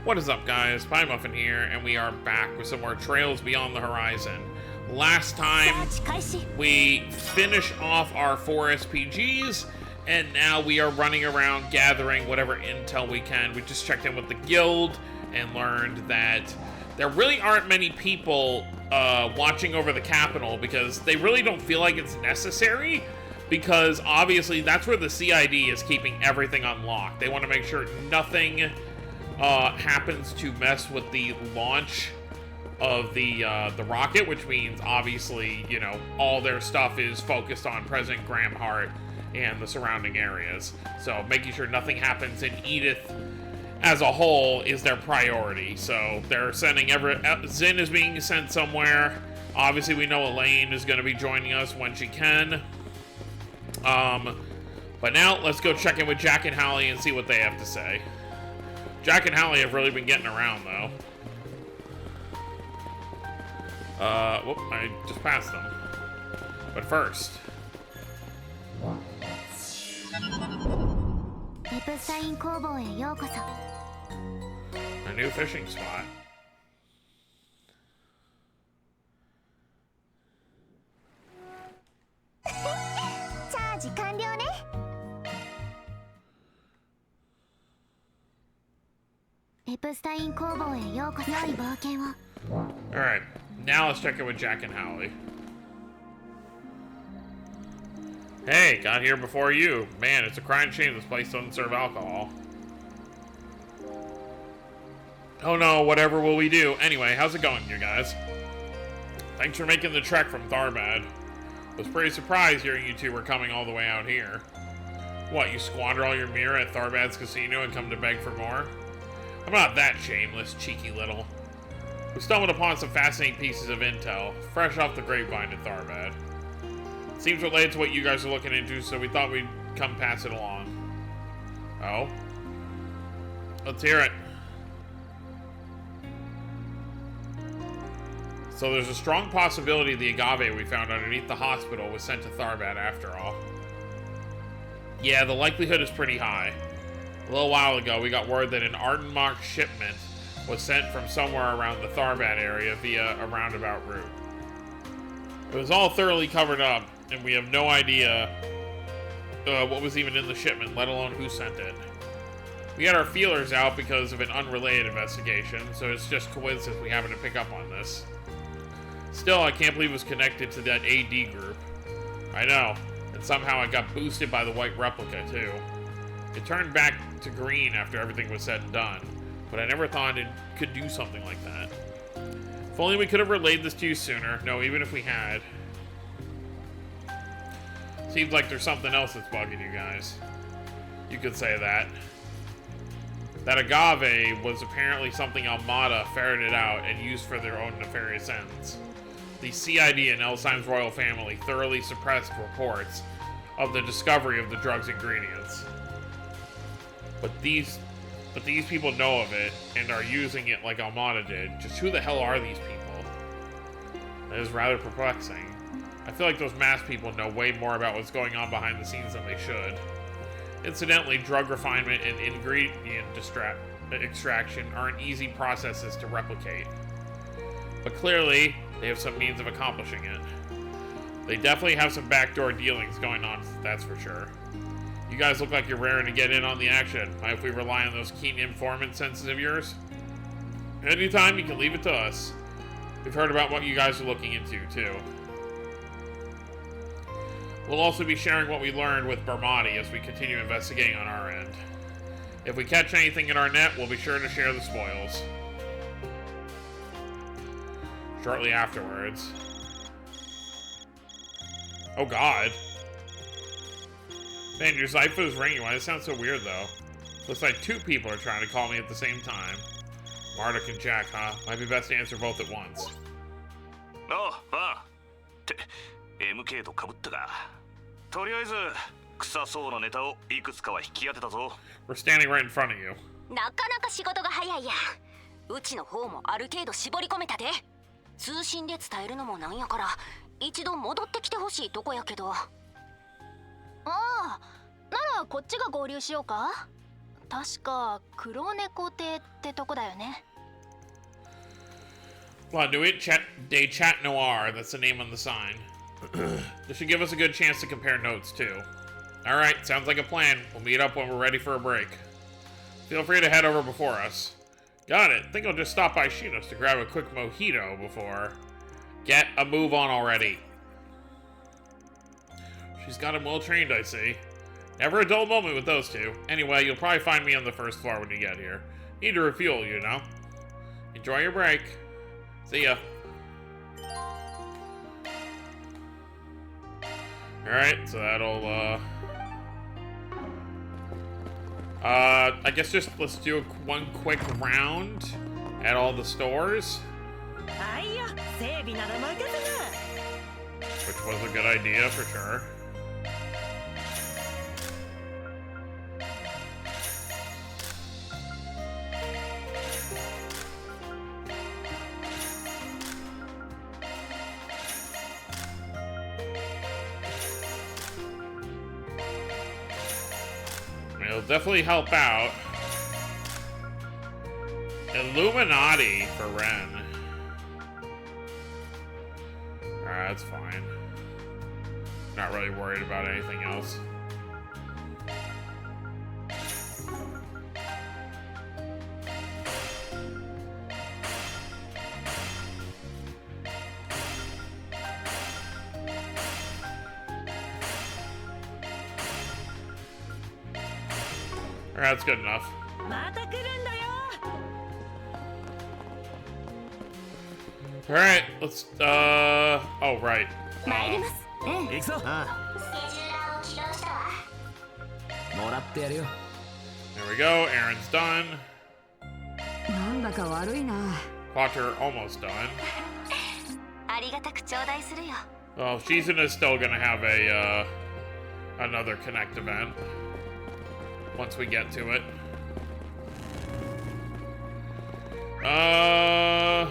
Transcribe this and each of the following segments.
What is up, guys? Pie Muffin here, and we are back with some more Trails Beyond the Horizon. Last time, we finished off our 4 SPGs, and now we are running around gathering whatever intel we can. We just checked in with the guild and learned that there really aren't many people watching over the capital because they really don't feel like it's necessary, because obviously that's where the CID is keeping everything unlocked. They want to make sure nothing happens to mess with the launch of the rocket, which means obviously, you know, all their stuff is focused on President Graham Hart and the surrounding areas. So making sure nothing happens in Edith as a whole is their priority. So they're sending Zin is being sent somewhere. Obviously we know Elaine is going to be joining us when she can. But now let's go check in with Jack and Hallie and see what they have to say. Jack and Hallie have really been getting around, though. Whoop, I just passed them. But first... a new fishing spot. Alright, now let's check in with Jack and Hallie. Hey, got here before you. Man, it's a crying shame this place doesn't serve alcohol. Oh no, whatever will we do? Anyway, how's it going, you guys? Thanks for making the trek from Tharbad. Was pretty surprised hearing you two were coming all the way out here. What, you squander all your mirror at Tharbad's casino and come to beg for more? I'm not that shameless, cheeky little. We stumbled upon some fascinating pieces of intel, fresh off the grapevine at Tharbad. Seems related to what you guys are looking into, so we thought we'd come pass it along. Oh? Let's hear it. So there's a strong possibility the agave we found underneath the hospital was sent to Tharbad after all. Yeah, the likelihood is pretty high. A little while ago, we got word that an Ardenmark shipment was sent from somewhere around the Tharbad area via a roundabout route. It was all thoroughly covered up, and we have no idea what was even in the shipment, let alone who sent it. We had our feelers out because of an unrelated investigation, so it's just coincidence we happened to pick up on this. Still, I can't believe it was connected to that AD group. I know, and somehow it got boosted by the white replica, too. It turned back to green after everything was said and done, but I never thought it could do something like that. If only we could have relayed this to you sooner. No, even if we had. Seems like there's something else that's bugging you guys. You could say that. That agave was apparently something Almada ferreted out and used for their own nefarious ends. The CID and Elsheim's royal family thoroughly suppressed reports of the discovery of the drug's ingredients. But these people know of it and are using it like Almada did. Just who the hell are these people? That is rather perplexing. I feel like those masked people know way more about what's going on behind the scenes than they should. Incidentally, drug refinement and ingredient extraction aren't easy processes to replicate. But clearly, they have some means of accomplishing it. They definitely have some backdoor dealings going on, that's for sure. You guys look like you're raring to get in on the action. Mind if we rely on those keen informant senses of yours? Anytime, you can leave it to us. We've heard about what you guys are looking into, too. We'll also be sharing what we learned with Bermati as we continue investigating on our end. If we catch anything in our net, we'll be sure to share the spoils. Shortly afterwards. Oh god. Man, your Zypho is ringing. Why does it sound so weird, though? Looks like two people are trying to call me at the same time. Marduk and Jack, huh? Might be best to answer both at once. Oh, MK と被ったか。とりあえず臭そうなネタをいくつかは引き当てたぞ。We're standing right in front of you. なかなか仕事が早いや。うちの方もある程度絞り込めたで。通信で伝えるのもなんやから一度戻ってきてほしいとこやけど。ああ、ならこっちが合流しようか。確か黒猫亭ってとこだよね。 La Nuit de Chat Noir, that's the name on the sign. This should give us a good chance to compare notes, too. Alright, sounds like a plan. We'll meet up when we're ready for a break. Feel free to head over before us. Got it. Think I'll just stop by Shino's to grab a quick mojito before. Get a move on already. She's got him well trained, I see. Never a dull moment with those two. Anyway, you'll probably find me on the first floor when you get here. Need to refuel, you know. Enjoy your break. See ya. Alright, so that'll, I guess just let's do one quick round at all the stores. Which was a good idea for sure. It'll definitely help out. Illuminati for Ren. Alright, that's fine. Not really worried about anything else. Alright, that's good enough. Alright, let's, oh, right. 参ります。行くぞ。スケジューラーを起動したわ。もらってやるよ。 There we go, Aaron's done. なんだか悪いな。 Quater almost done. ありがたく頂戴するよ。 Well, Shizuna is still gonna have a, another Connect event. Once we get to it. I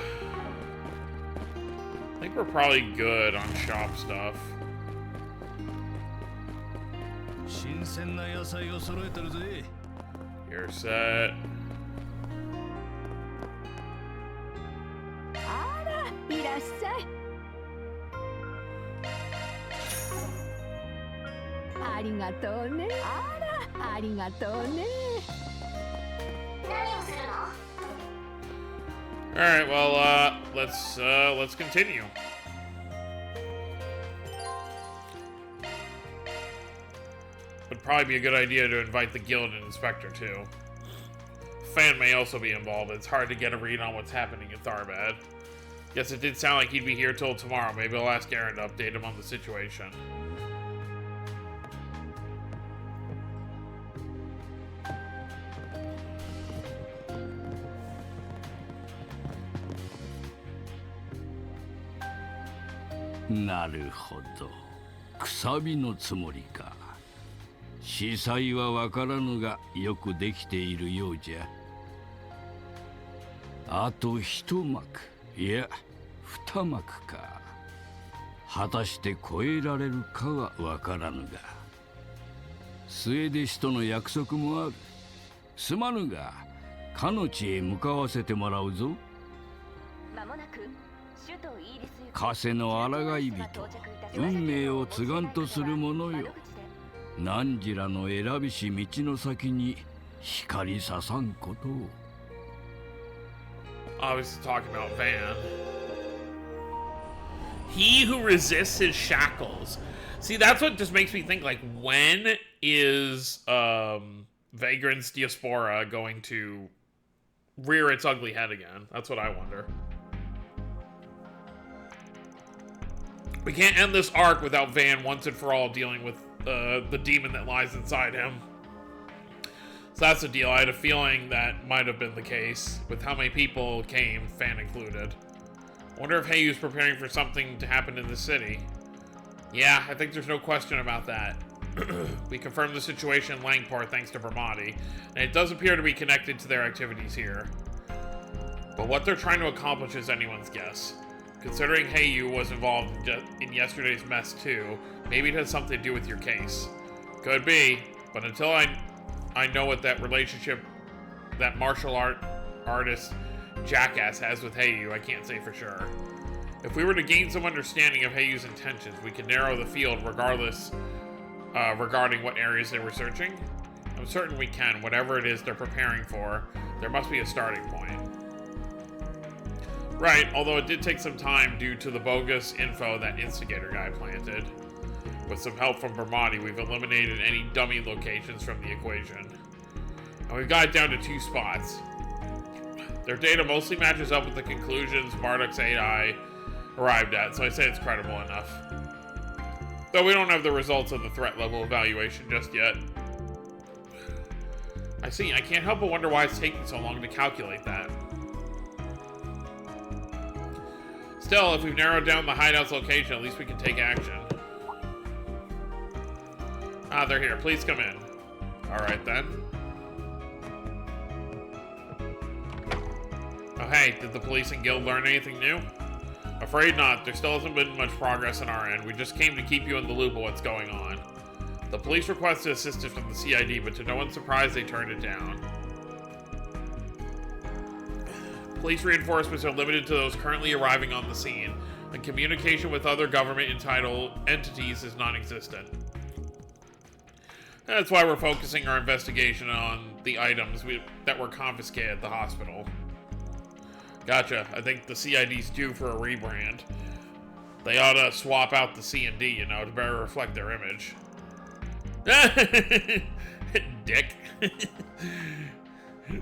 think we're probably good on shop stuff. 新鮮な野菜を揃えてるぜ。 You're set. あら、いらっしゃい。ありがとうね。あら、ありがとうね。何をするの？ Alright, well, let's continue. Would probably be a good idea to invite the guild and inspector too. Fan may also be involved, but it's hard to get a read on what's happening at Tharbad. Guess it did sound like he'd be here till tomorrow. Maybe I'll ask Aaron to update him on the situation. Hmm. なるほど。くさびのつもりか。司祭はわからぬがよくできているようじゃ。あと一幕、いや二幕か。果たして超えられるかはわからぬが。スエデ氏との約束もある。すまぬが、かの地へ向かわせてもらうぞ。間もなく首都イーリス行き。枷の抗い人、運命を継がんとする者よ。汝らの選びし道の先に光ささんことを。Obviously talking about Van. He who resists his shackles. See, that's what just makes me think, like, when is Vagrant's Diaspora going to rear its ugly head again? That's what I wonder. We can't end this arc without Van once and for all dealing with the demon that lies inside him. So that's the deal. I had a feeling that might have been the case with how many people came, Fan included. Wonder if Heiyu's preparing for something to happen in the city. Yeah, I think there's no question about that. We confirmed the situation in Langport thanks to Brahmati, and it does appear to be connected to their activities here. But what they're trying to accomplish is anyone's guess. Considering Heiyu was involved in yesterday's mess too, maybe it has something to do with your case. Could be, but until I know what that relationship that martial artist Jackass has with Heiyu, I can't say for sure. If we were to gain some understanding of Heiyu's intentions, we could narrow the field regarding what areas they were searching. I'm certain we can. Whatever it is they're preparing for, there must be a starting point. Right, although it did take some time due to the bogus info that Instigator guy planted. With some help from Bermati, we've eliminated any dummy locations from the equation. And we've got it down to 2 spots. Their data mostly matches up with the conclusions Marduk's AI arrived at, so I say it's credible enough. Though we don't have the results of the threat level evaluation just yet. I see, I can't help but wonder why it's taking so long to calculate that. Still, if we've narrowed down the hideout's location, at least we can take action. Ah, they're here. Please come in. Alright then. Oh hey, did the police and guild learn anything new? Afraid not. There still hasn't been much progress on our end. We just came to keep you in the loop of what's going on. The police requested assistance from the CID, but to no one's surprise, they turned it down. Police reinforcements are limited to those currently arriving on the scene, and communication with other government-entitled entities is non-existent. That's why we're focusing our investigation on the items that were confiscated at the hospital. Gotcha. I think the CID's due for a rebrand. They ought to swap out the C&D, you know, to better reflect their image. Dick.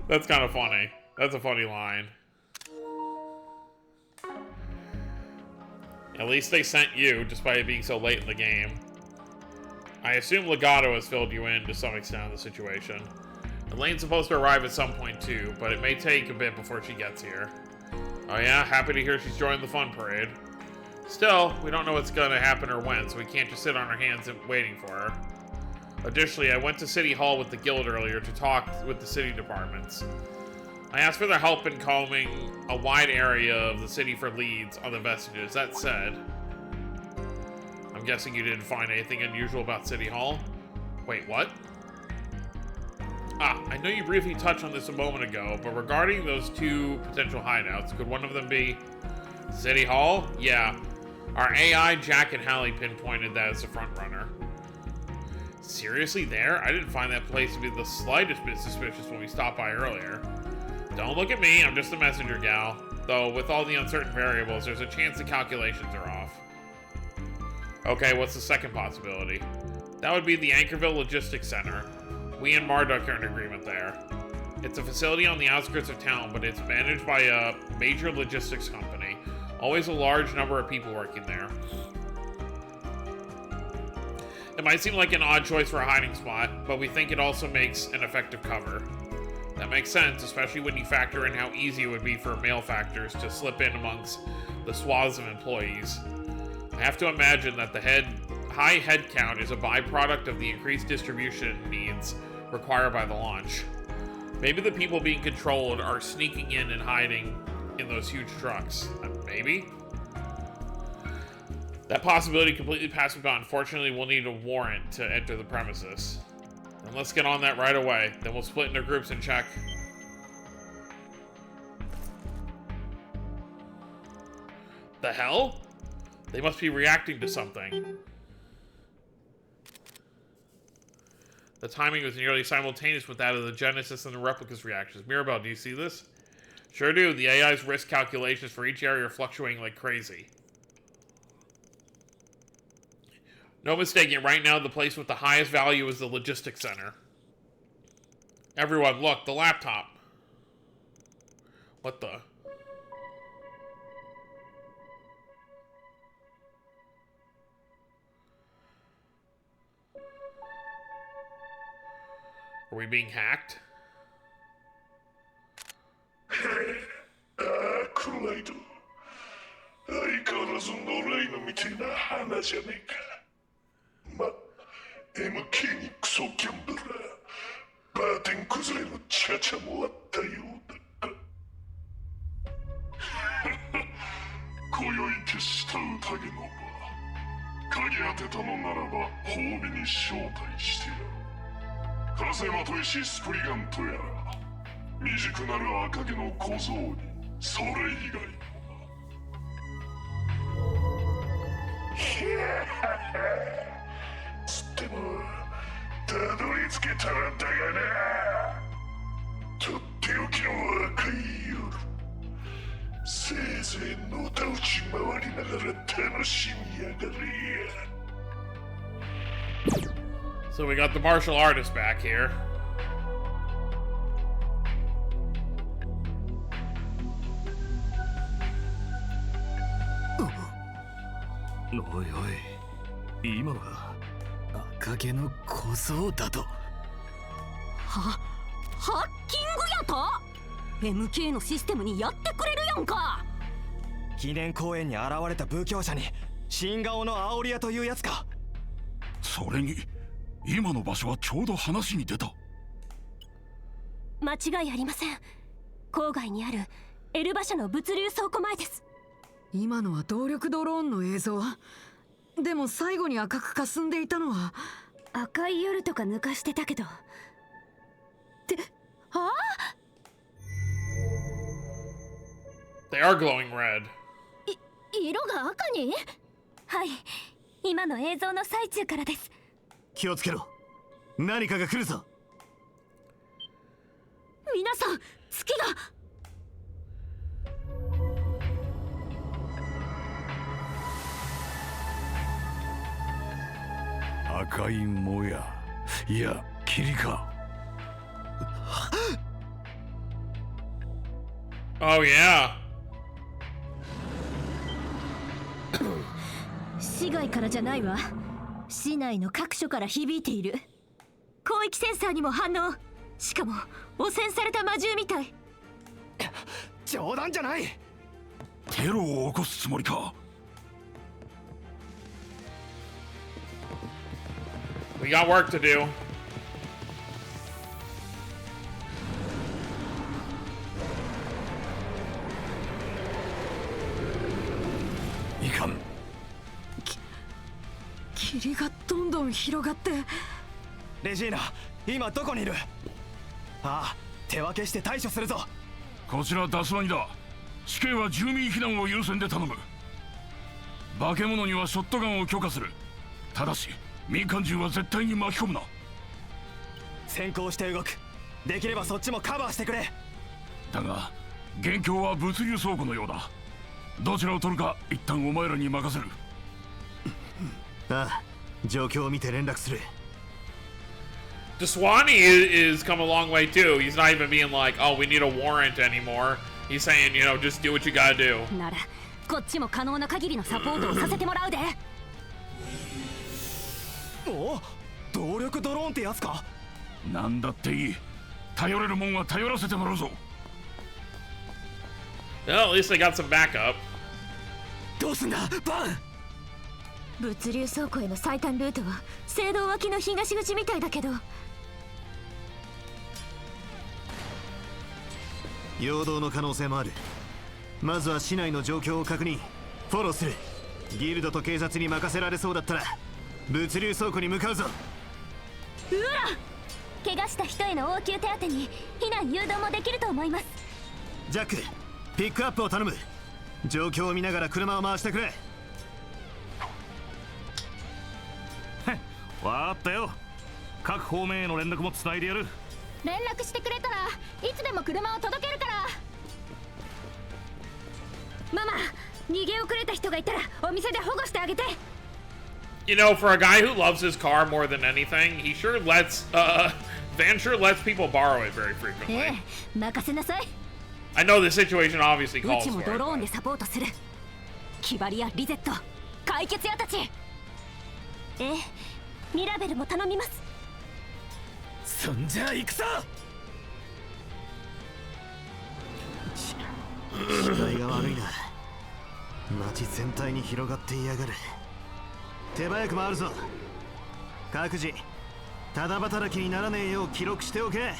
That's kind of funny. That's a funny line. At least they sent you, despite it being so late in the game. I assume Legato has filled you in to some extent on the situation. Elaine's supposed to arrive at some point too, but it may take a bit before she gets here. Oh yeah, happy to hear she's joined the fun parade. Still, we don't know what's gonna happen or when, so we can't just sit on our hands and waiting for her. Additionally, I went to City Hall with the guild earlier to talk with the city departments. I asked for their help in combing a wide area of the city for leads on the vestiges. That said, I'm guessing you didn't find anything unusual about City Hall? Wait, what? Ah, I know you briefly touched on this a moment ago, but regarding those 2 potential hideouts, could one of them be City Hall? Yeah. Our AI, Jack and Hallie, pinpointed that as the front runner. Seriously there? I didn't find that place to be the slightest bit suspicious when we stopped by earlier. Don't look at me, I'm just a messenger gal. Though, with all the uncertain variables, there's a chance the calculations are off. Okay, what's the second possibility? That would be the Anchorville Logistics Center. We and Marduk are in agreement there. It's a facility on the outskirts of town, but it's managed by a major logistics company. Always a large number of people working there. It might seem like an odd choice for a hiding spot, but we think it also makes an effective cover. That makes sense, especially when you factor in how easy it would be for malefactors to slip in amongst the swaths of employees. I have to imagine that the high head count is a byproduct of the increased distribution needs required by the launch. Maybe the people being controlled are sneaking in and hiding in those huge trucks. Maybe? That possibility completely passed me by. Unfortunately, we'll need a warrant to enter the premises. Then let's get on that right away. Then we'll split into groups and check. The hell? They must be reacting to something. The timing was nearly simultaneous with that of the Genesis and the Replicas reactions. Mirabelle, do you see this? Sure do. The AI's risk calculations for each area are fluctuating like crazy. No mistaking, right now the place with the highest value is the logistics center. Everyone, look, the laptop. What the? Are we being hacked? クロライド相変わらず野良犬みたいな花じゃねえかま MK にクソギャンブラーバーテン崩れのチャチャもあったようだ今宵決した宴の場鍵当てたのならば褒美に招待してやろう風まといしスプリガントやら未熟なる赤毛の小僧にそれ以外つってもたどり着けたらだがな。とっておきの赤い夜、せいぜいのたうち回りながら楽しみやがれや。So we got the martial artist back here. おいおい、今のが赤毛の小僧だと。ハッキングやと MK のシステムにやってくれるやんか。記念公園に現れた武教者に新顔のアオリアというやつか。それに今の場所はちょうど話に出た。間違いありません。郊外にあるエルバ社の物流倉庫前です。今のは動力ドローンの映像。でも最後に赤く霞んでいたのは赤い夜とか抜かしてたけど。ってThey are glowing red. 色が赤に？はい、今の映像の最中からです。気をつけろ、何かが来るぞ。皆さん、月が。赤いもや、いや霧か。Oh yeah. 市外からじゃないわ。市内の各所から響いている。広域センサーにも反応。しかも汚染された魔獣みたい。冗談じゃない。テロを起こすつもりか。We got work to do. いかん。霧がどんどん広がって。レジーナ、今どこにいる？ああ、手分けして対処するぞ。こちらダスワニだ。死刑は住民避難を優先で頼む。化け物にはショットガンを許可する。ただし民間人は絶対に巻き込むな。先行して動く。できればそっちもカバーしてくれ。だが現況は物流倉庫のようだ。どちらを取るか一旦お前らに任せる。ああ、状況を見て連絡する。Daswani is come a long way too. He's not even being like, oh, we need a warrant anymore. He's saying, you know, just do what you gotta do. なら、こっちも可能な限りのサポートをさせてもらうで。お、動力ドローンってやつか。なんだっていい。頼れるもんは頼らせてもらうぞ。Well, at least they got some backup. どうすんだ、バン。物流倉庫への最短ルートは聖堂脇の東口みたいだけど。陽動の可能性もある。まずは市内の状況を確認、フォローする。ギルドと警察に任せられそうだったら物流倉庫に向かうぞ。うわ、怪我した人への応急手当に避難誘導もできると思います。ジャック、ピックアップを頼む。状況を見ながら車を回してくれ。わかったよ。各方面への連絡もつないでやる。連絡してくれたらいつでも車を届けるから。ママ、逃げ遅れた人がいたらお店で保護してあげて。You know, for a guy who loves his car more than anything, he sure lets, Van sure lets people borrow it very frequently. 任せなさい。I know the situation obviously う calls ちも for ドローン it. でサポートする。キバリやリゼット、解決屋たち。ミラベルも頼みます。そんじゃ行くぞ。視界が悪いな。街全体に広がっていやがる。手早く回るぞ。各自ただ働きにならねえよう記録しておけ。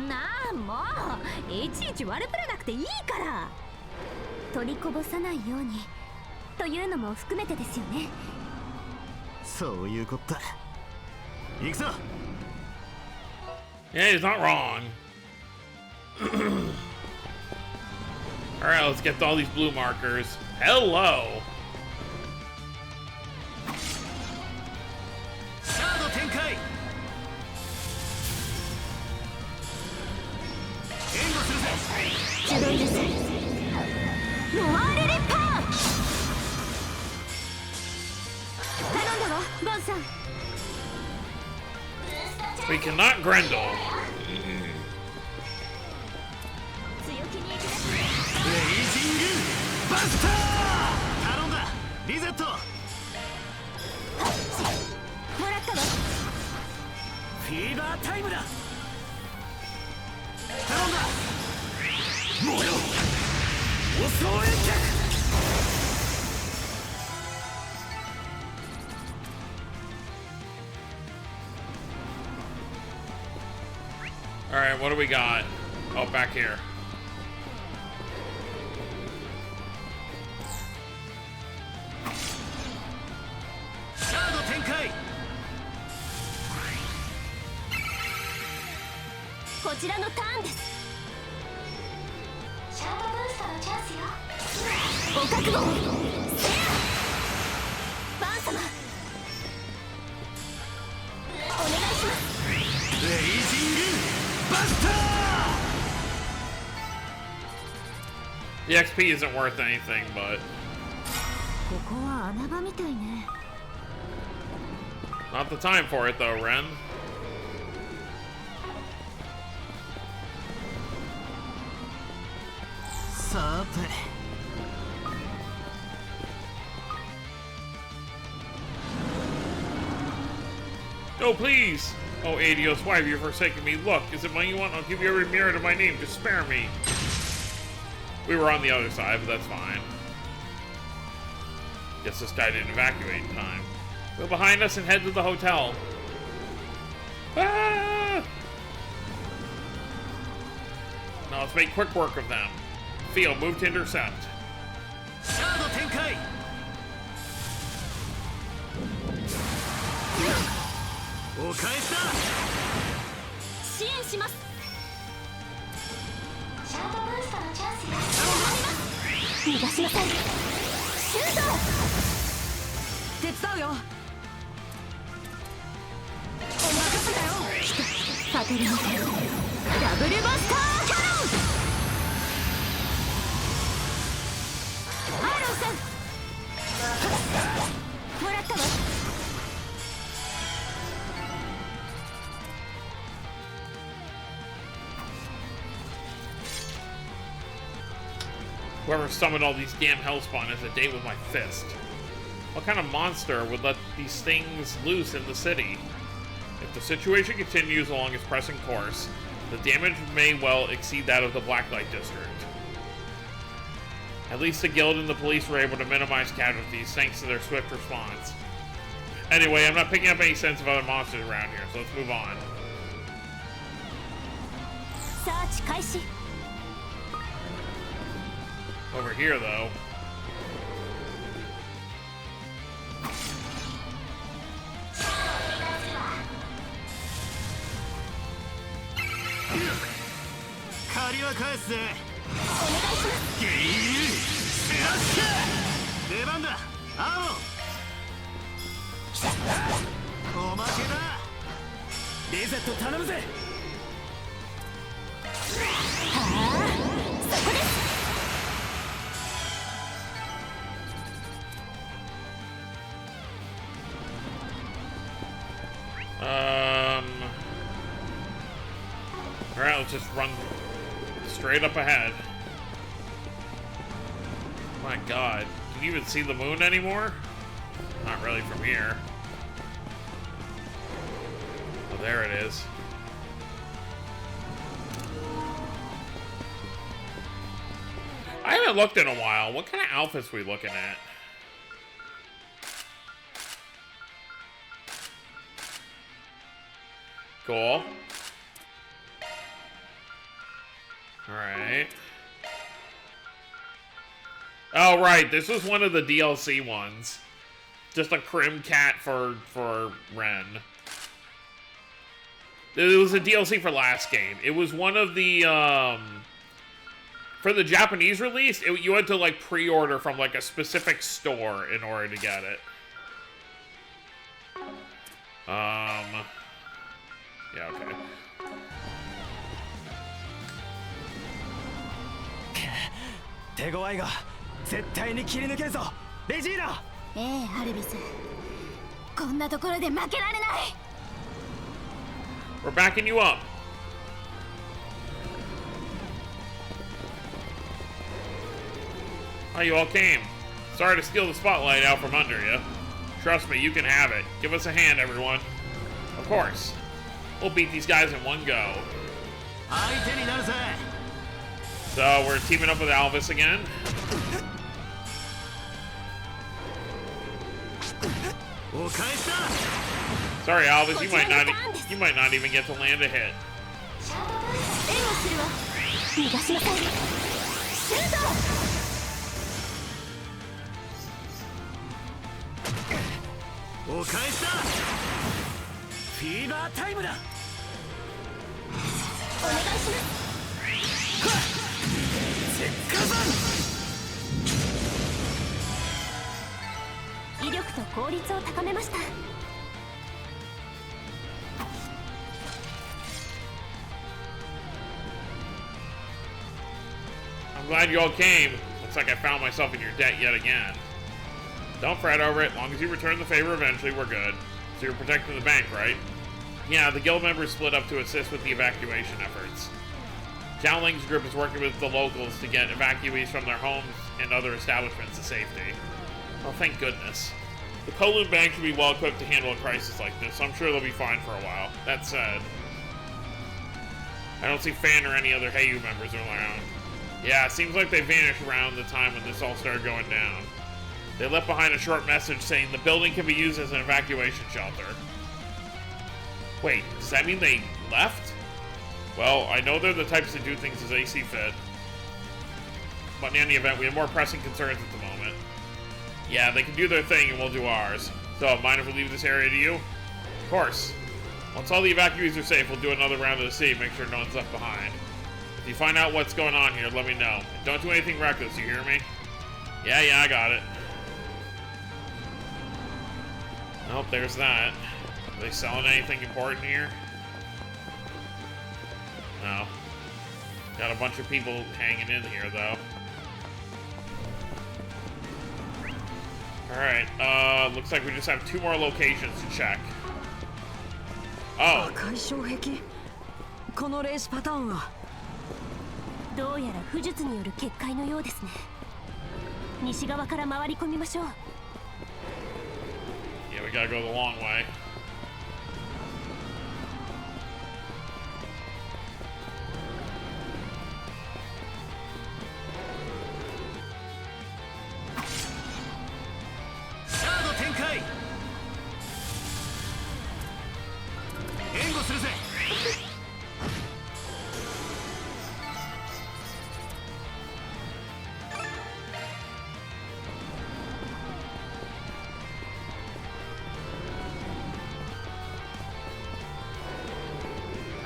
なあ、もういちいち悪ぶらなくていいから。取りこぼさないようにというのも含めてですよね。そういうこった。行くぞ。Yeah, he's not wrong. Alright, let's get to all these blue markers. Hello! We cannot Grendel. バスター頼んだリゼットもらったわ。フィーバータイムだ頼んだ燃えろ襲え客 Alright, what do we got? Oh, back here. The XP isn't worth anything, but... ここは穴場みたいね。 Not the time for it, though, Ren. Oh, please! Oh, Adios, why have you forsaken me? Look, is it money you want? I'll give you every mirror to my name. Just spare me. We were on the other side, but that's fine. Guess this guy didn't evacuate in time. Go behind us and head to the hotel. Ah! Now let's make quick work of them. Theo, move to intercept. Whoever summoned all these damn hellspawn has a date with my fist. What kind of monster would let these things loose in the city? If the situation continues along its present course, the damage may well exceed that of the Blacklight District. At least the guild and the police were able to minimize casualties thanks to their swift response. Anyway, I'm not picking up any sense of other monsters around here, so let's move on. Over here, though. Alright, let's just run straight up ahead. My god. Can you even see the moon anymore? Not really from here. Oh, there it is. I haven't looked in a while. What kind of outfits are we looking at? Cool. Alright. Oh, right. This was one of the DLC ones. Just a Crim Cat for Ren. It was a DLC for last game. It was one of the, for the Japanese release, you had to, like, pre-order from, like, a specific store in order to get it. Yeah, okay. 手強いが絶対に切り抜けるぞベジーラ。ええハルビス、こんなところで負けられない。 We're backing you up. Oh, you all came. Sorry to steal the spotlight out from under you. Trust me, you can have it. Give us a hand, everyone. Of course. We'll beat these guys in one go. So, we're teaming up with Alvis again. Sorry, Alvis, you might not even get to land a hit. I'm glad you all came. Looks like I found myself in your debt yet again. Don't fret over it. As long as you return the favor eventually, we're good. So you're protecting the bank, right? Yeah, the guild members split up to assist with the evacuation efforts. Zhao Ling's group is working with the locals to get evacuees from their homes and other establishments to safety. Oh, thank goodness. The Kowloon Bank should be well equipped to handle a crisis like this, so I'm sure they'll be fine for a while. That said, I don't see Fan or any other Heiyu members around. Yeah, it seems like they vanished around the time when this all started going down. They left behind a short message saying the building can be used as an evacuation shelter. Wait, does that mean they left? Well, I know they're the types to do things as they see fit. But in any event, we have more pressing concerns at the moment. Yeah, they can do their thing and we'll do ours. So, mind if we leave this area to you? Of course. Once all the evacuees are safe, we'll do another round of the city, make sure no one's left behind. If you find out what's going on here, let me know. And don't do anything reckless, you hear me? Yeah, I got it. Oh, there's that. Are they selling anything important here? No. Got a bunch of people hanging in here, though. Alright, looks like we just have 2 more locations to check. Oh. このレースパターンはどうやら不術による結界のようですね。西側から回り込みましょう。 Yeah, we gotta go the long way.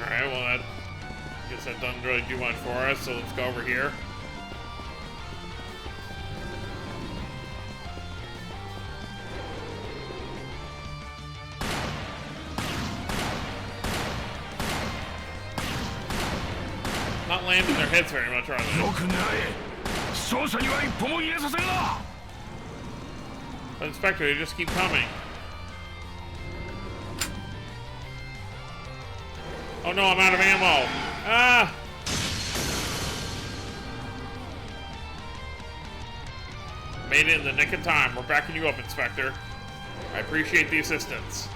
Alright, well that guess that doesn't really do much for us, so let's go over here. Not landing their hits very much, are they? But Inspector, they just keep coming. Oh no, I'm out of ammo. Ah! Made it in the nick of time. We're backing you up, Inspector. I appreciate the assistance.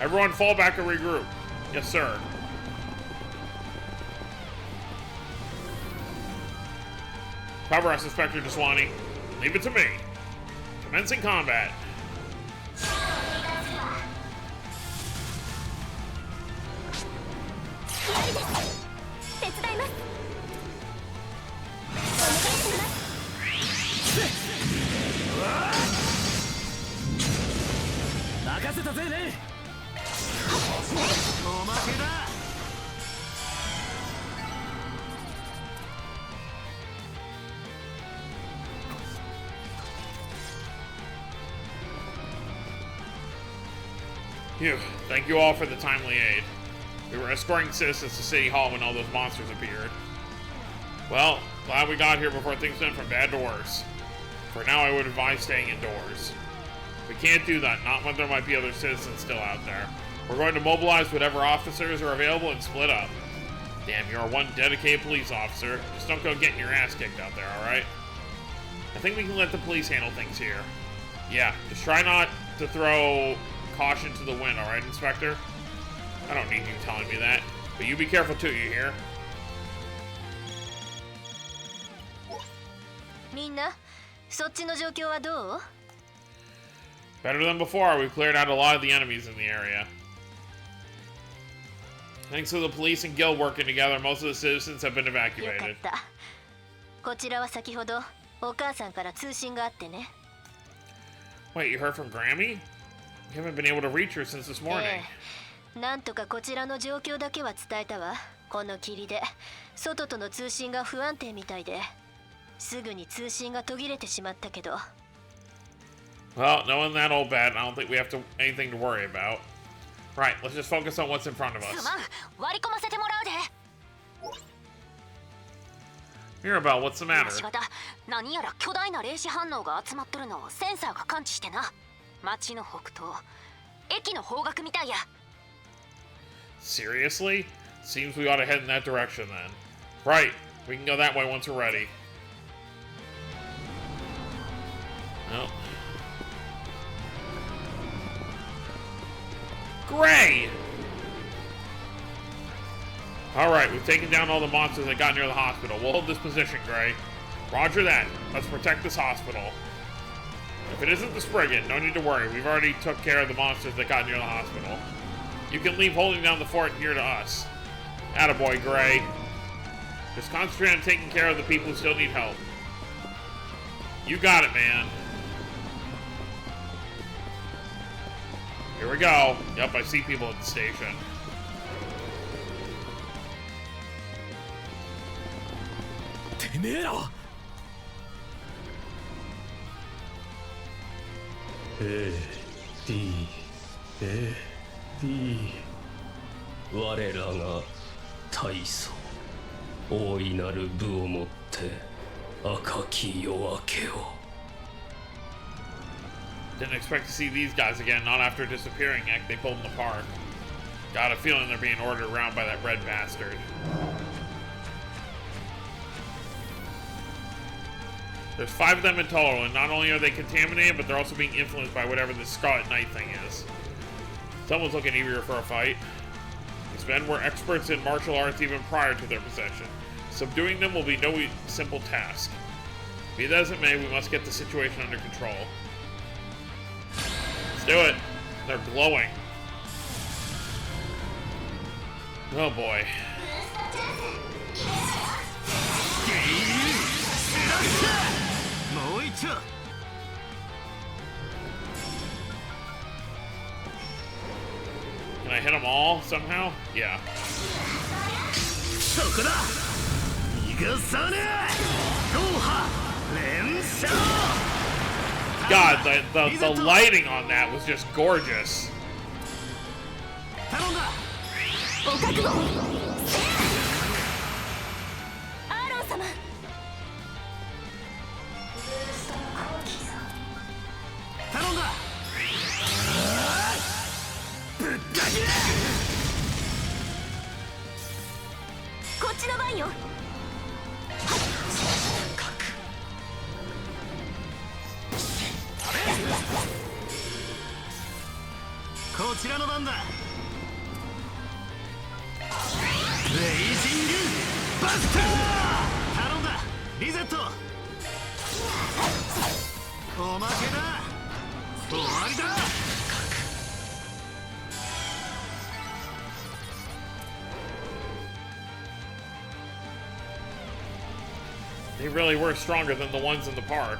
Everyone fall back and regroup. Yes, sir. Cover us, Inspector Deswani. Leave it to me. Commencing combat. Phew. Thank you all for the timely aid. We were escorting citizens to City Hall when all those monsters appeared. Well, glad we got here before things went from bad to worse. For now, I would advise staying indoors. We can't do that, not when there might be other citizens still out there. We're going to mobilize whatever officers are available and split up. Damn, you're one dedicated police officer. Just don't go getting your ass kicked out there, alright? I think we can let the police handle things here. Yeah, just try not to throw caution to the wind, alright, Inspector? I don't need you telling me that. But you be careful too, you hear? みんな、そっちの状況はどう? Better than before, we've cleared out a lot of the enemies in the area. Thanks to the police and guild working together, most of the citizens have been よかっ evacuated. た。こちらは先ほどお母さんから通信があってね。Wait, you heard from Grammy? We haven't been able to reach her since this morning. なんとかこちらの状況だけは伝えたわ。この霧で外との通信が不安定みたいで、すぐに通信が途切れてしまったけど。Well, knowing that old bat, I don't think we have anything to worry about. Right, let's just focus on what's in front of す us. まん、割り込ませてもらうで。 Mirabelle, what's the matter? 仕方、何やら巨大な霊視反応が集まっとるのをセンサーが感知してな。町の北東、駅の方角みたいや。 Seriously? Seems we ought to head in that direction then. Right, we can go that way once we're ready. Well. Gray! Alright, we've taken down all the monsters that got near the hospital. We'll hold this position, Gray. Roger that. Let's protect this hospital. If it isn't the Spriggan, no need to worry. We've already took care of the monsters that got near the hospital. You can leave holding down the fort here to us. Attaboy, Gray. Just concentrate on taking care of the people who still need help. You got it, man. Here we go. Yep, I see people at the station. A.D.A.D. 我らが大祖大いなる武をもって赤き夜明けを Didn't expect to see these guys again, not after disappearing act they pulled in the park. Got a feeling they're being ordered around by that red bastard. There's 5 of them in total, and not only are they contaminated, but they're also being influenced by whatever this Scarlet Knight thing is. Someone's looking eager for a fight. These men were experts in martial arts even prior to their possession. Subduing them will be no simple task. Be that as it may, we must get the situation under control. Let's do it. They're glowing. Oh boy. Can I hit them all somehow? Yeah. God, the lighting on that was just gorgeous. They really were stronger than the ones in the park.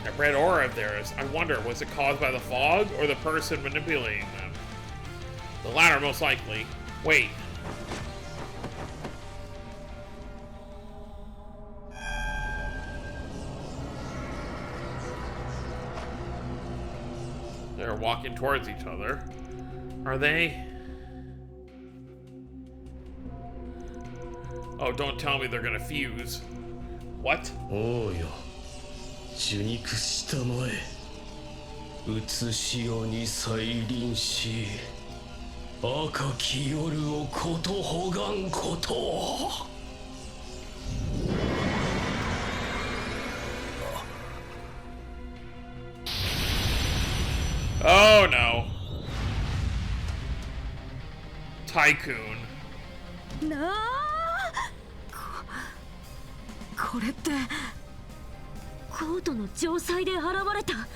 That red aura of theirs, I wonder, was it caused by the fog or the person manipulating them? The latter, most likely. Wait. They're walking towards each other. Are they? Oh, don't tell me they're gonna fuse. What? おうよ受肉したまえ写し世に再臨し赤き夜をことほがんこと。 Oh no. Tycoon. なあ、これってコートの城塞で現れた。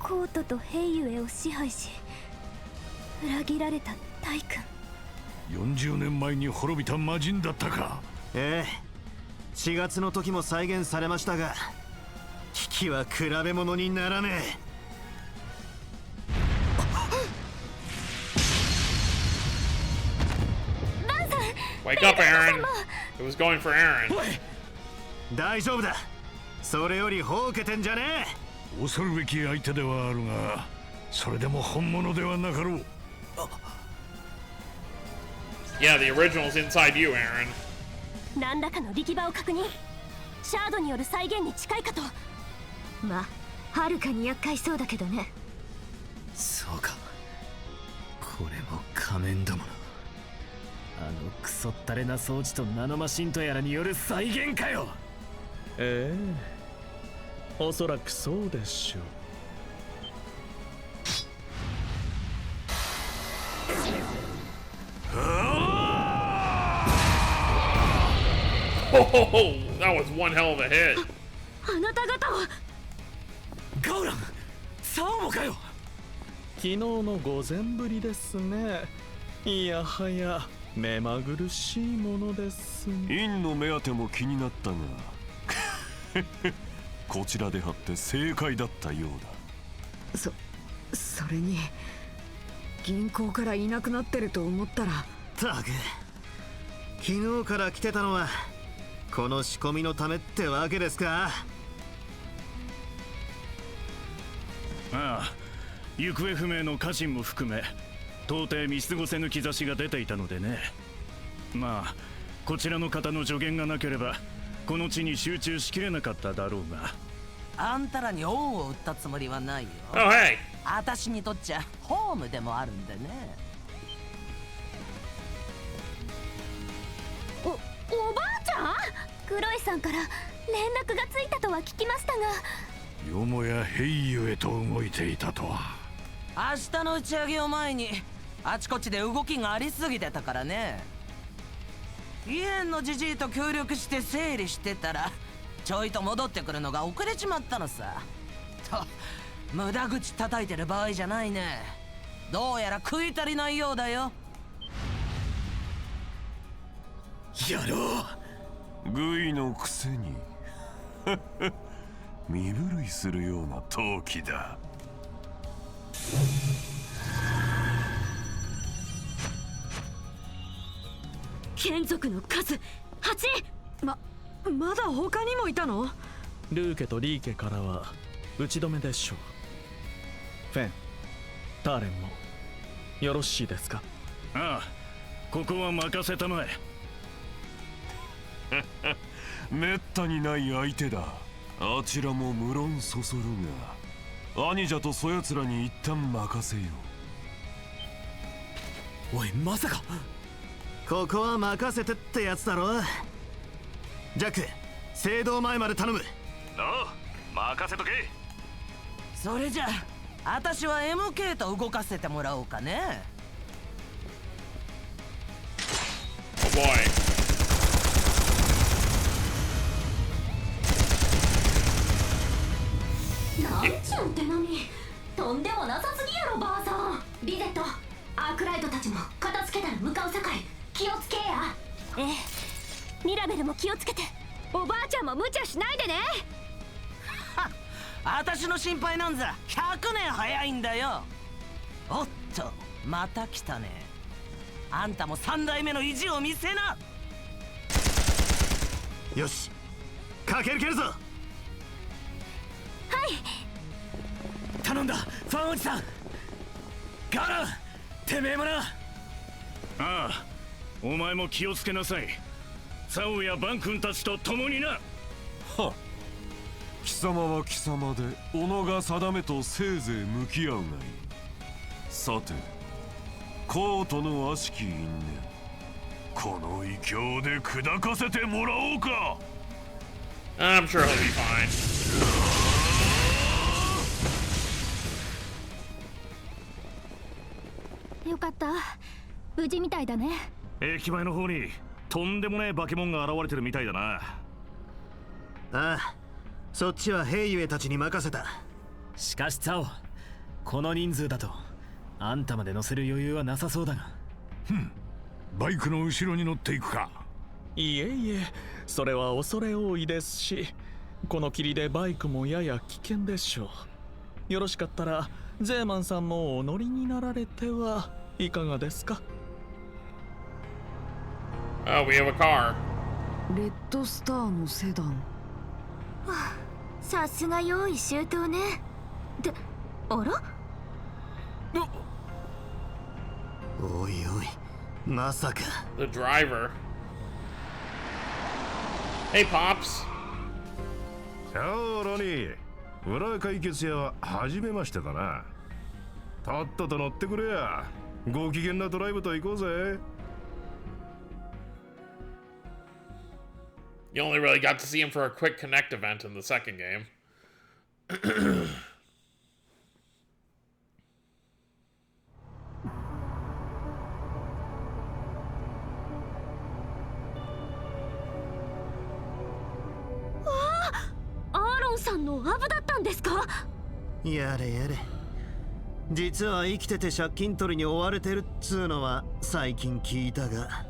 コートとヘイユエを支配し裏切られたタイ君。40年前に滅びた魔人だったか。ええ、4月の時も再現されましたが、危機は比べ物にならねえ。 Wake up, Aaron! It was going for Aaron. 大丈夫だ。それよりほうけてんじゃねえ。恐るべき相手ではあるが、それでも本物ではなかろう。Yeah, the original's inside you, Aaron. 何らかの力場を確認。シャードによる再現に近いかと。まあ、はるかに厄介そうだけどね。そうか。これも仮面どもの。 あのクソったれな装置とナノマシンとやらによる再現かよ。ええ、おそらくそうでしょう。 Oh, that was one hell of a hit. あなた方はガウラン、サオモかよ。昨日の午前ぶりですね。いやはや 目まぐるしいものです。院の目当ても気になったがこちらで張って正解だったようだ。それに銀行からいなくなってると思ったら。たく、昨日から来てたのはこの仕込みのためってわけですか。ああ、行方不明の家臣も含め 到底見過ごせぬ兆しが出ていたのでね。まあこちらの方の助言がなければこの地に集中しきれなかっただろうが。あんたらに恩を売ったつもりはないよ。Oh, hey. 私にとっちゃホームでもあるんでね。おばあちゃん？クロエさんから連絡がついたとは聞きましたが。よもやヘイユへと動いていたとは。 明日の打ち上げを前にあちこちで動きがありすぎてたからね。イエンのジジイと協力して整理してたらちょいと戻ってくるのが遅れちまったのさ。と無駄口叩いてる場合じゃないね。どうやら食い足りないようだよ。やろう。グイのくせに身震いするような陶器だ。 眷属の数8。まだ他にもいたの？ルーケとリーケからは打ち止めでしょう。フェン、ターレンもよろしいですか？ああ、ここは任せたまえ。めったにない相手だ。あちらも無論そそるが、兄者とそやつらに一旦任せよう。おい、まさか。ここは任せてってやつだろ。ジャック、聖堂前まで頼む。ああ、任せとけ。それじゃあ私は MK と動かせてもらおうかね。Oh boy. なんちゅう手並み。とんでもなさすぎやろばあさん。リゼット、アークライトたちも片付けたら向かうさかい気をつけや。ええ、ミラベルも気をつけて。おばあちゃんも無茶しないでね。はっ、私の心配なんざ100年早いんだよ。おっと、また来たね。あんたも3代目の意地を見せな。よし、駆け抜けるぞ。頼んだ、ファンおじさん。ガラン、てめえもな。ああ、お前も気をつけなさい。サオやバン君たちと共にな。はっ、貴様は貴様で己が定めとせいぜい向き合うがいい。さて、コートの悪しき因縁、この異境で砕かせてもらおうか。 I'm sure he'll be fine. よかった、無事みたいだね。駅前の方にとんでもない化け物が現れてるみたいだな。ああ、そっちはヘイユエたちに任せた。しかしサオ、この人数だとあんたまで乗せる余裕はなさそうだが。バイクの後ろに乗っていくか。いえいえ、それは恐れ多いですし、この霧でバイクもやや危険でしょう。よろしかったらゼーマンさんもお乗りになられてはいかがですか。Oh, we have a car. レッドスターのセダン。はあ、さすが用意周到ね。で、あら？おいおい、まさか。The driver. Hey, Pops. さあ、ロニー。裏解決屋は初めましてだな。とっとと乗ってくれや。ご機嫌なドライブと行こうぜ。You only really got to see him for a quick Connect event in the second game. アーロンさんのアブだったんですか？やれやれ。実は生きてて借金取りに追われてるっつうのは最近聞いたが。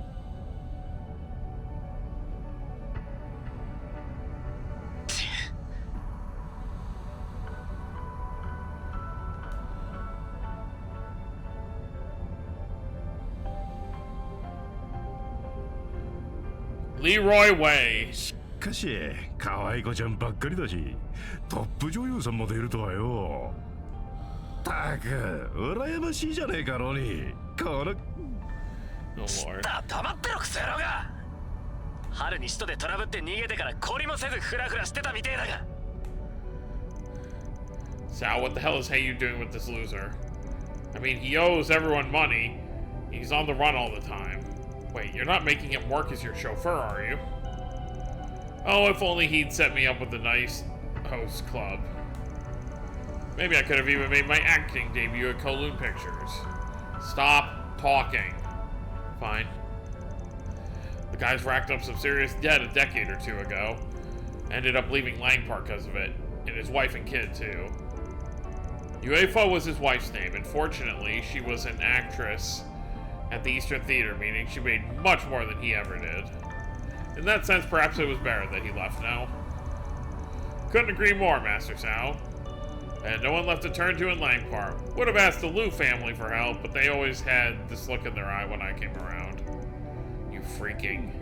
Leroy Way. しかし、可愛い子ちゃんばっかりだし、トップ女優さんも出るとはよ。たく、羨ましいじゃねえか、ロニー。この。黙ってろ、クソ野郎が。春に使徒でトラブって逃げてから懲りもせずフラフラしてたみてえだが。Sal, what the hell is Heyu doing with this loser? I mean, he owes everyone money. He's on the run all the time. Wait, you're not making him work as your chauffeur, are you? Oh, if only he'd set me up with a nice host club. Maybe I could have even made my acting debut at Kowloon Pictures. Stop talking. Fine. The guy's racked up some serious debt a decade or two ago. Ended up leaving Lang Park because of it. And his wife and kid, too. UEFA was his wife's name, and fortunately, she was an actress at the Eastern Theater, meaning she made much more than he ever did. In that sense, perhaps it was better that he left now. Couldn't agree more, Master Sal. And no one left to turn to in Lang Park. Would have asked the Liu family for help, but they always had this look in their eye when I came around. You freaking.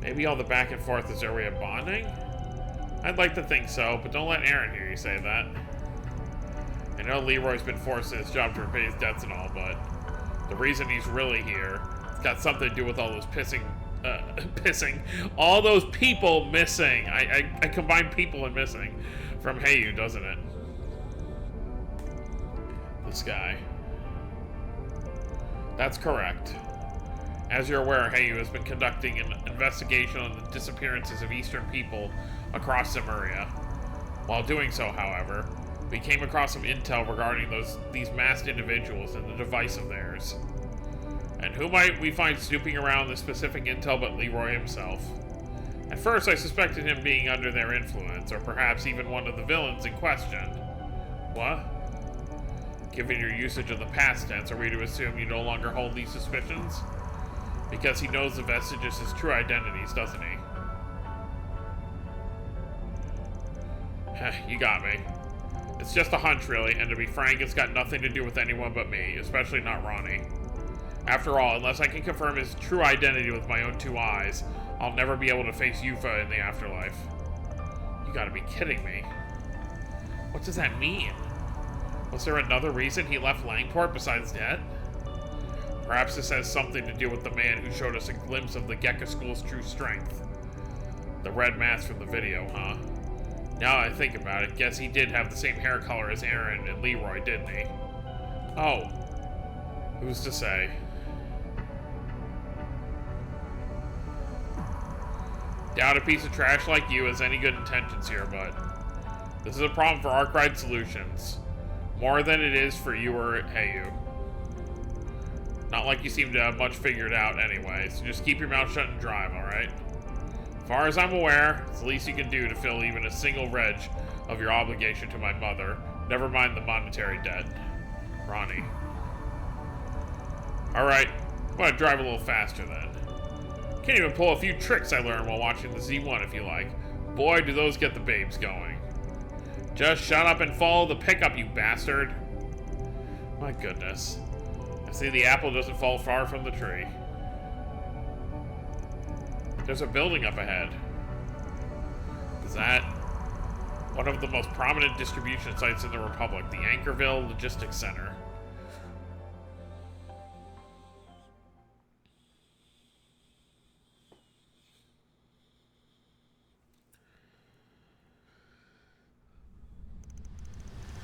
Maybe all the back and forth is their way of bonding? I'd like to think so, but don't let Aaron hear you say that. I know Leroy's been forced to his job to repay his debts and all, but the reason he's really here, it's got something to do with all those all those people missing. I combine people and missing from Heyu, doesn't it? This guy. That's correct. As you're aware, Heyu has been conducting an investigation on the disappearances of Eastern people across Zemuria. While doing so, however, we came across some intel regarding these masked individuals and the device of theirs. And who might we find snooping around this specific intel but Leroy himself? At first, I suspected him being under their influence, or perhaps even one of the villains in question. What? Given your usage of the past tense, are we to assume you no longer hold these suspicions? Because he knows the vestiges his true identities, doesn't he? You got me. It's just a hunch, really, and to be frank, it's got nothing to do with anyone but me, especially not Ronnie. After all, unless I can confirm his true identity with my own two eyes, I'll never be able to face Yufa in the afterlife. You gotta be kidding me. What does that mean? Was there another reason he left Langport besides debt? Perhaps this has something to do with the man who showed us a glimpse of the Gekka School's true strength. The red mask from the video, huh? Now that I think about it, guess he did have the same hair color as Aaron and Leroy, didn't he? Oh. Who's to say? Doubt a piece of trash like you has any good intentions here, but this is a problem for Arkwright Solutions. More than it is for you or Heyu. Not like you seem to have much figured out anyway, so just keep your mouth shut and drive, alright? As far as I'm aware, it's the least you can do to fill even a single reg of your obligation to my mother, never mind the monetary debt. Ronnie. Alright, I'm gonna drive a little faster then. Can't even pull a few tricks I learned while watching the Z1 if you like. Boy, do those get the babes going. Just shut up and follow the pickup, you bastard. My goodness. I see the apple doesn't fall far from the tree. There's a building up ahead. Is that one of the most prominent distribution sites in the Republic, the Anchorville Logistics Center?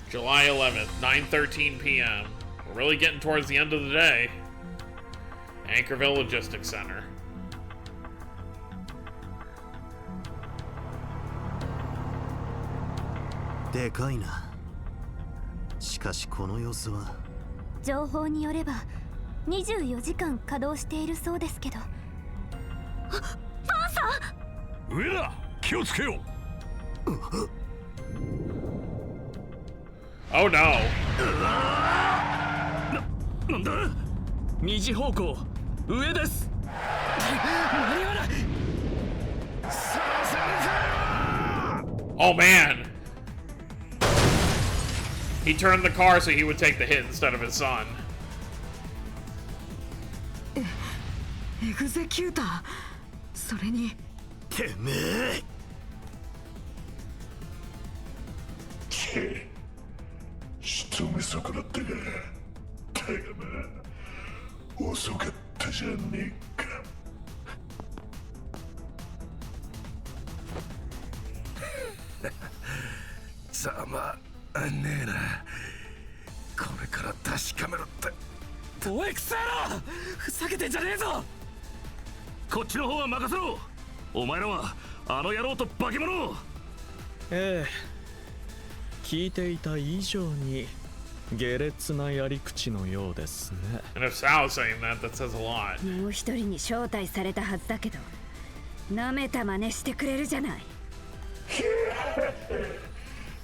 July 11th, 9:13 p.m. We're really getting towards the end of the day. Anchorville Logistics Center.でかいな。しかしこの様子は。情報によれば24時間稼働しているそうですけど。パンさん。上だ。気をつけよう。Oh no. なんだ。右方向上です。間に合わない。 Oh man. He turned the car so he would take the hit instead of his son. エグゼキューター。それに。てめえ。仕留め損なったが、だがな、遅かったじゃねえか。ざまあねえな。これから確かめろって。おいクソ野郎、ふざけてんじゃねえぞ。こっちの方は任せろ。お前らはあの野郎と化け物。ええ、聞いていた以上に下劣なやり口のようですね。 And if Sal's saying that, that says a lot. もう一人に招待されたはずだけど、なめた真似してくれるじゃない。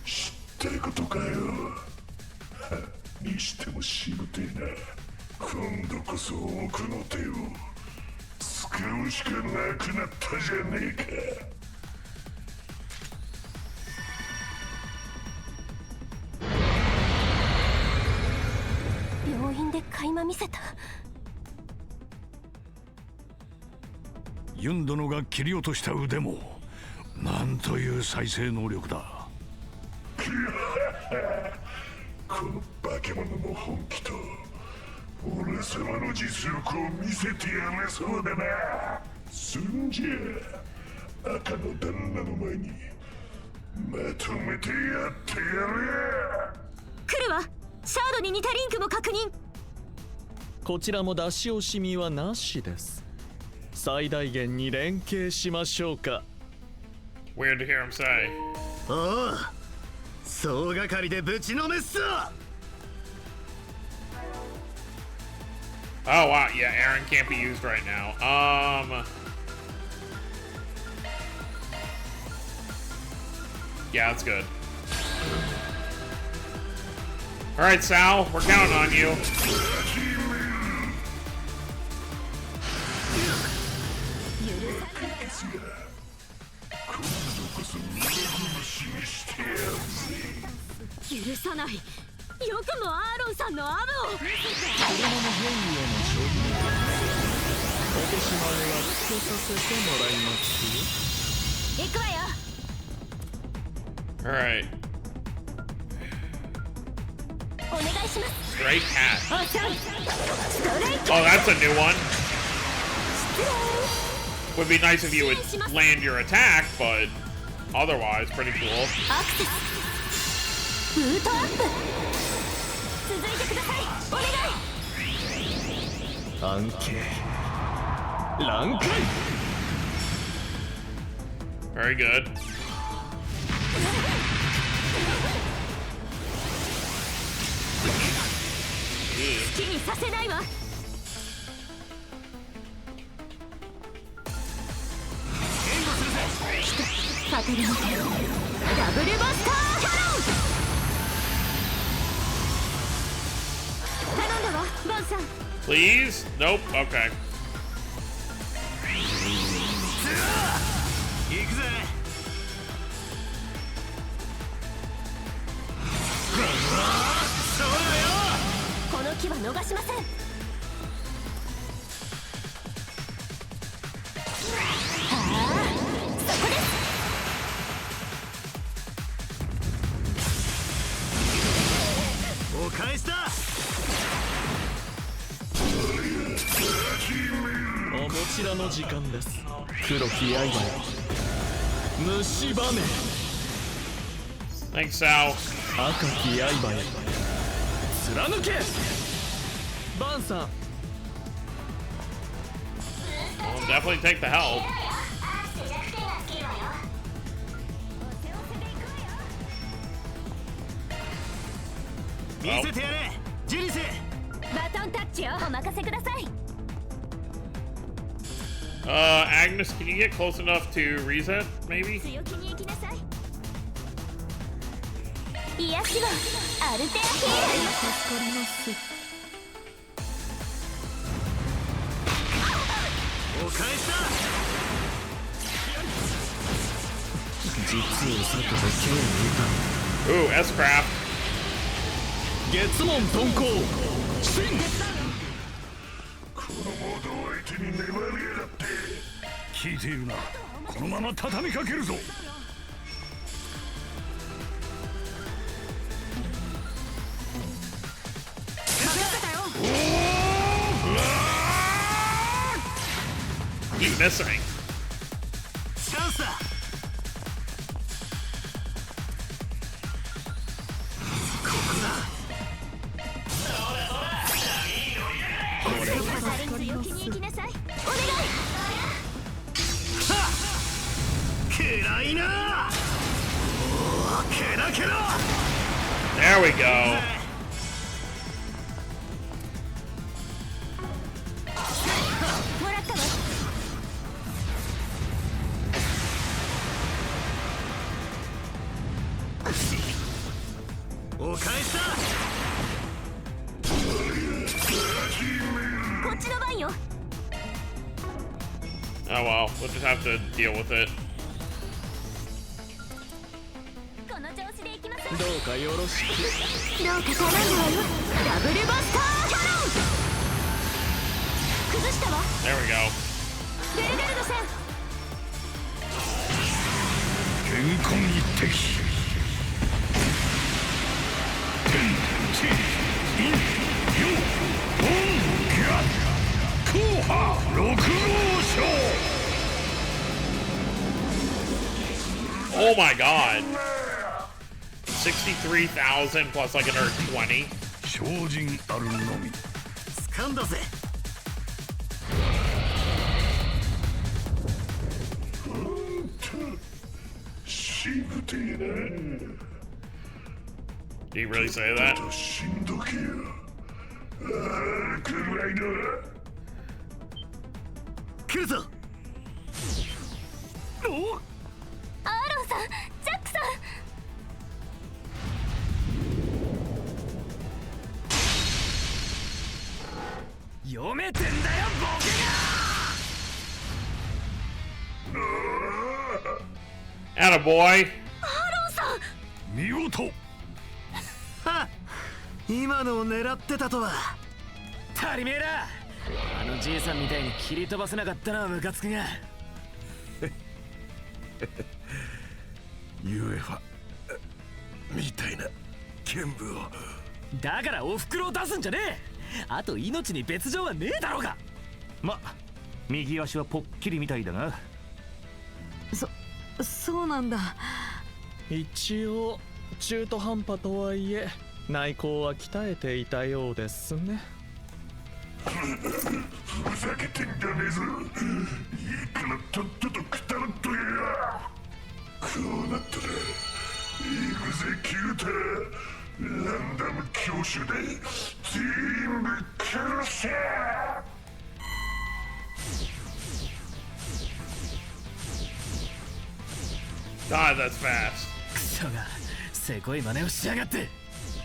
知ってることかよ。にしてもしぶてえな。今度こそ奥の手を使うしかなくなったじゃねえか。病院で垣間見せた。ユン殿が切り落とした腕もなんという再生能力だ。この化け物の本気と俺様の実力を見せてやれそうだな。そんじゃ赤の旦那の前にまとめてやってやれ。来るわ。シャードに似たリンクも確認。こちらも出し惜しみはなしです。最大限に連携しましょうか。 Weird to hear him say. おう、総がかりでぶちのめっす。 Oh wow, yeah, Aaron can't be used right now. Yeah, that's good. All right, Sal, we're counting on you. All right. Stray cat. Oh, that's a new one. Would be nice if you would land your attack, but otherwise, pretty cool. Very good. Please? Nope. Okay. Thanks, Sal. I'll definitely take the help. Agnes, can you get close enough to reset, maybe? Ooh, S-Craft. 月門遁甲シンこのモードを相手に粘りやがって聞いているなこのまま畳みかけるぞKeep missing. There we go. Oh well, we'll just have to deal with it. どうかよろしく。どうか頼むわよ。ダブルバスターキャノン。崩したわ。There we go. ベルガルド戦。健康一滴。天地陰陽音楽硬派六号将。Oh my god. 63,000 plus like another 20. 精進あるのみ。掴んだぜ。しぶてえな。 Do you really say that? しんどけよ。ああ、くらいだ。来るぞ。お。アーロンさん、ジャックさん。 読めてんだよボケが。Attaboy。アーロンさん。見事。はっ。今のを狙ってたとは。足りめえら。あのじいさんみたいに切り飛ばせなかったなムカつくが。ユエファみたいな剣舞をだからお袋を出すんじゃねえ。あと命に別状はねえだろうが。右足はぽっきりみたいだが。そうなんだ。一応中途半端とはいえ内向は鍛えていたようですね。ふざけてんじゃねえぞ。いいからとっととくたらっとや。こうなったら行くぜキュータ。ランダム教習で全部殺せ。God, that's fast. クソがせこい真似をしやがって。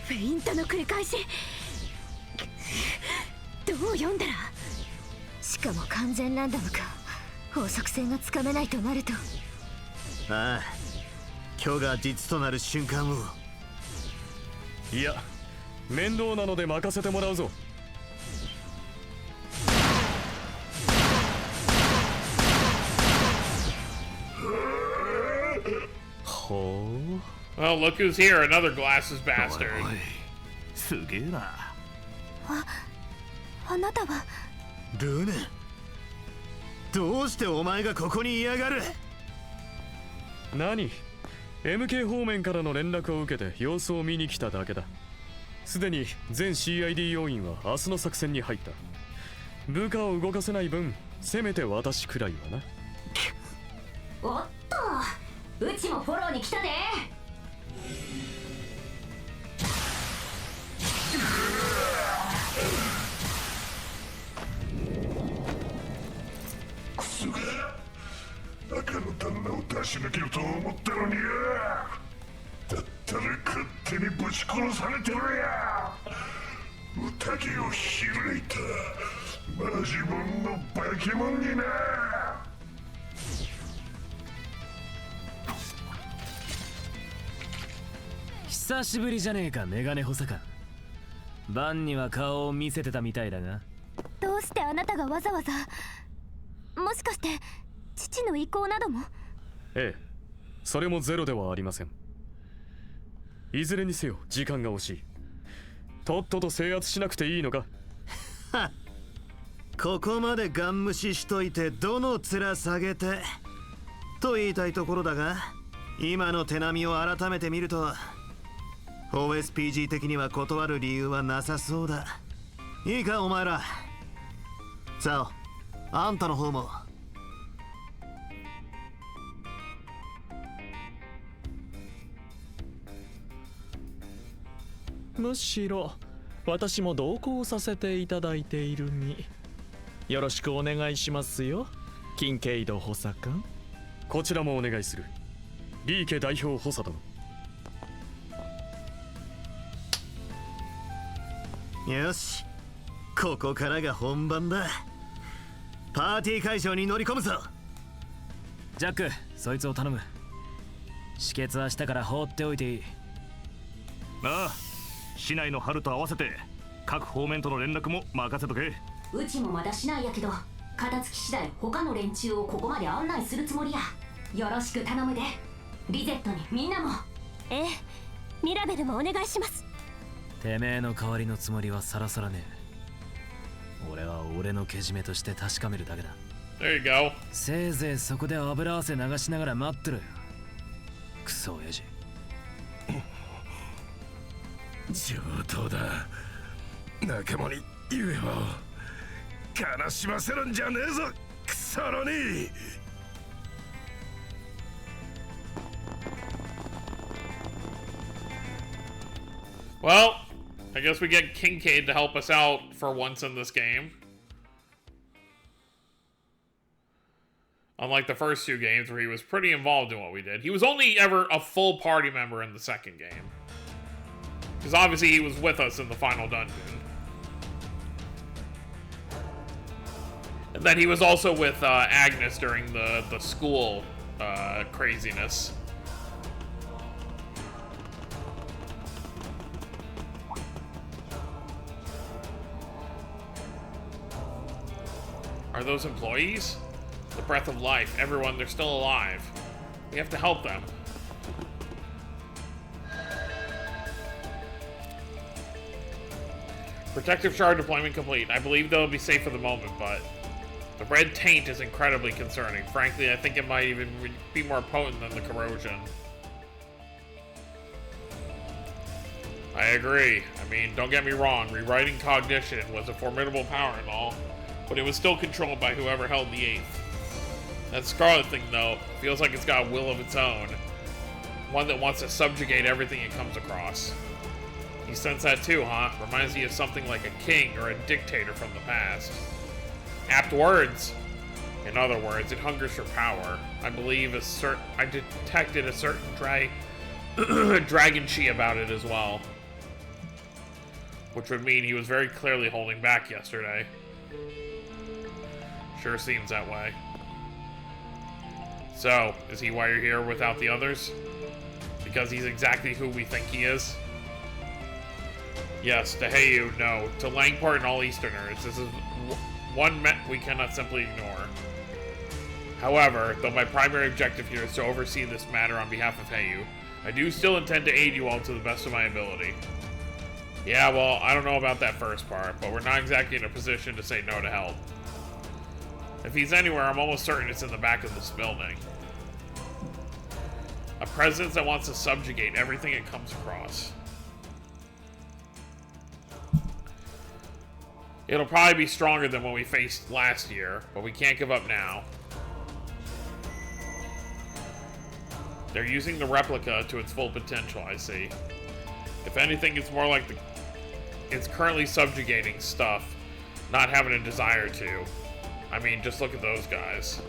フェイントの繰り返し。どう読んだら。しかも完全ランダムか。法則性がつかめないとなると。ああ、今日が実となる瞬間を。いや、面倒なので任せてもらうぞ。ほう。Well, look who's here, another glasses bastard. すげえな。あなたはルネ。どうしてお前がここにいやがる。何？ MK 方面からの連絡を受けて様子を見に来ただけだ。すでに全 CID 要員は明日の作戦に入った。部下を動かせない分、せめて私くらいはな。おっと、うちもフォローに来たで。クソが赤の旦那を出し抜けると思ったのにや。だったら勝手にぶち殺されてるや。宴を開いたマジモンの化け物にな。久しぶりじゃねえかメガネ補佐官。バンには顔を見せてたみたいだが。どうしてあなたがわざわざ。もしかして父の意向なども。ええ、それもゼロではありません。いずれにせよ時間が惜しい。とっとと制圧しなくていいのか。ここまでガン無視しといてどの面下げてと言いたいところだが、今の手並みを改めて見ると OSPG 的には断る理由はなさそうだ。いいかお前ら。さあ、あんたの方も。むしろ私も同行させていただいているに。よろしくお願いしますよ、キンケイド補佐官。こちらもお願いする、リーケ代表補佐殿。よし、ここからが本番だ。パーティー会場に乗り込むぞ。ジャック、そいつを頼む。止血は明日から放っておいていい。ああ、市内の春と合わせて各方面との連絡も任せとけ。うちもまだ市内やけど、片付き次第他の連中をここまで案内するつもりや。よろしく頼むで。リゼットにみんなも。ええ、ミラベルもお願いします。てめえの代わりのつもりはさらさらねえ。俺は俺のけじめとして確かめるだけだ。 There you go. せいぜいそこで油汗流しながら待ってろよ。クソ親父。上等だ。仲間に言えば悲しませるんじゃねえぞ、クソロニ。Well, I guess we get Kincaid to help us out for once in this game. Unlike the first two games where he was pretty involved in what we did. He was only ever a full party member in the second game. Because obviously he was with us in the final dungeon. And then he was also with Agnes during the school craziness. Are those employees? The breath of life. Everyone, they're still alive. We have to help them. Protective shard deployment complete. I believe they'll be safe for the moment, but the red taint is incredibly concerning. Frankly, I think it might even be more potent than the corrosion. I agree. I mean, don't get me wrong, rewriting cognition was a formidable power and all, but it was still controlled by whoever held the 8th. That Scarlet thing, though, feels like it's got a will of its own. One that wants to subjugate everything it comes across. You sense that too, huh? Reminds me of something like a king or a dictator from the past. Apt words. In other words, it hungers for power. I believe I detected a certain dragon chi about it as well. Which would mean he was very clearly holding back yesterday. Sure seems that way. So, is he why you're here without the others? Because he's exactly who we think he is? Yes, to Heiyu, no. To Langport and all Easterners, this is one met we cannot simply ignore. However, though my primary objective here is to oversee this matter on behalf of Heiyu, I do still intend to aid you all to the best of my ability. Yeah, well, I don't know about that first part, but we're not exactly in a position to say no to help. If he's anywhere, I'm almost certain it's in the back of this building. A presence that wants to subjugate everything it comes across. It'll probably be stronger than what we faced last year, but we can't give up now. They're using the replica to its full potential, I see. If anything, it's more like it's currently subjugating stuff, not having a desire to. I mean, just look at those guys.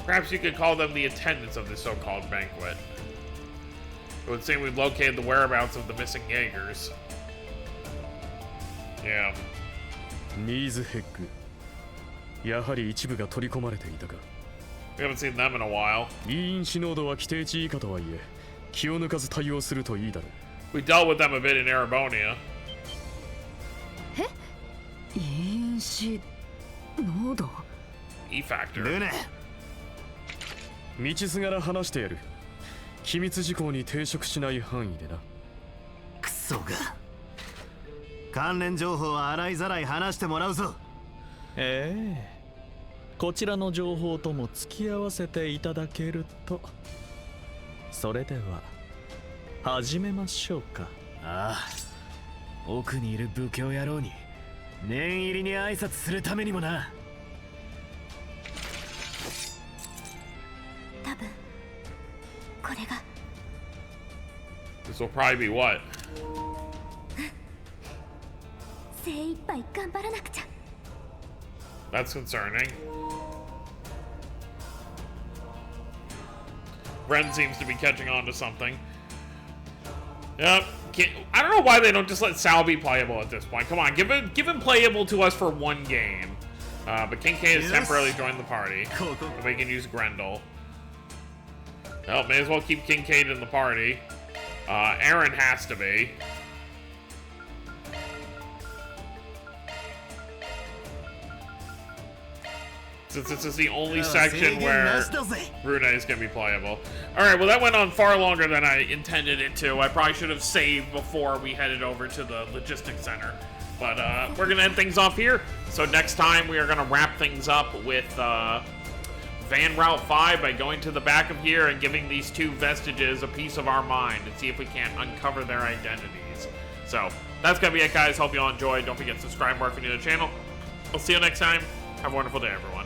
Perhaps you could call them the attendants of this so-called banquet. It would seem we've located the whereabouts of the missing Jaegers. Yeah. ミーズヘッグ。やはり一部が取り込まれていたか。We haven't seen them in a while. 委員指導度は規定値以下とはいえ、気を抜かず対応するといいだろう。We dealt with them a bit in Erebonia. 委員指濃度 E factor. ルネ。道すがら話してやる。機密事項に抵触しない範囲でな。クソが。関連情報は洗いざらい話してもらうぞ。こちらの情報とも付き合わせていただけると。それでは始めましょうか。ああ、奥にいる武教野郎に念入りに挨拶するためにもな。多分これが。This will probably be what? 精一杯頑張らなくちゃ。That's concerning. Ren seems to be catching on to something. Yep. I don't know why they don't just let Sal be playable at this point. Come on, give him playable to us for one game. But Kincaid has temporarily joined the party. Cool. We can use Grendel. Well, may as well keep Kincaid in the party. Aaron has to be. Since this is the only section where Rune is going to be playable. Alright, well that went on far longer than I intended it to. I probably should have saved before we headed over to the logistics center. But we're going to end things off here. So next time we are going to wrap things up with Van Route 5 by going to the back of here and giving these two vestiges a piece of our mind and see if we can't uncover their identities. So that's going to be it, guys. Hope you all enjoyed. Don't forget to subscribe more if you're new to the channel. I'll see you next time. Have a wonderful day, everyone.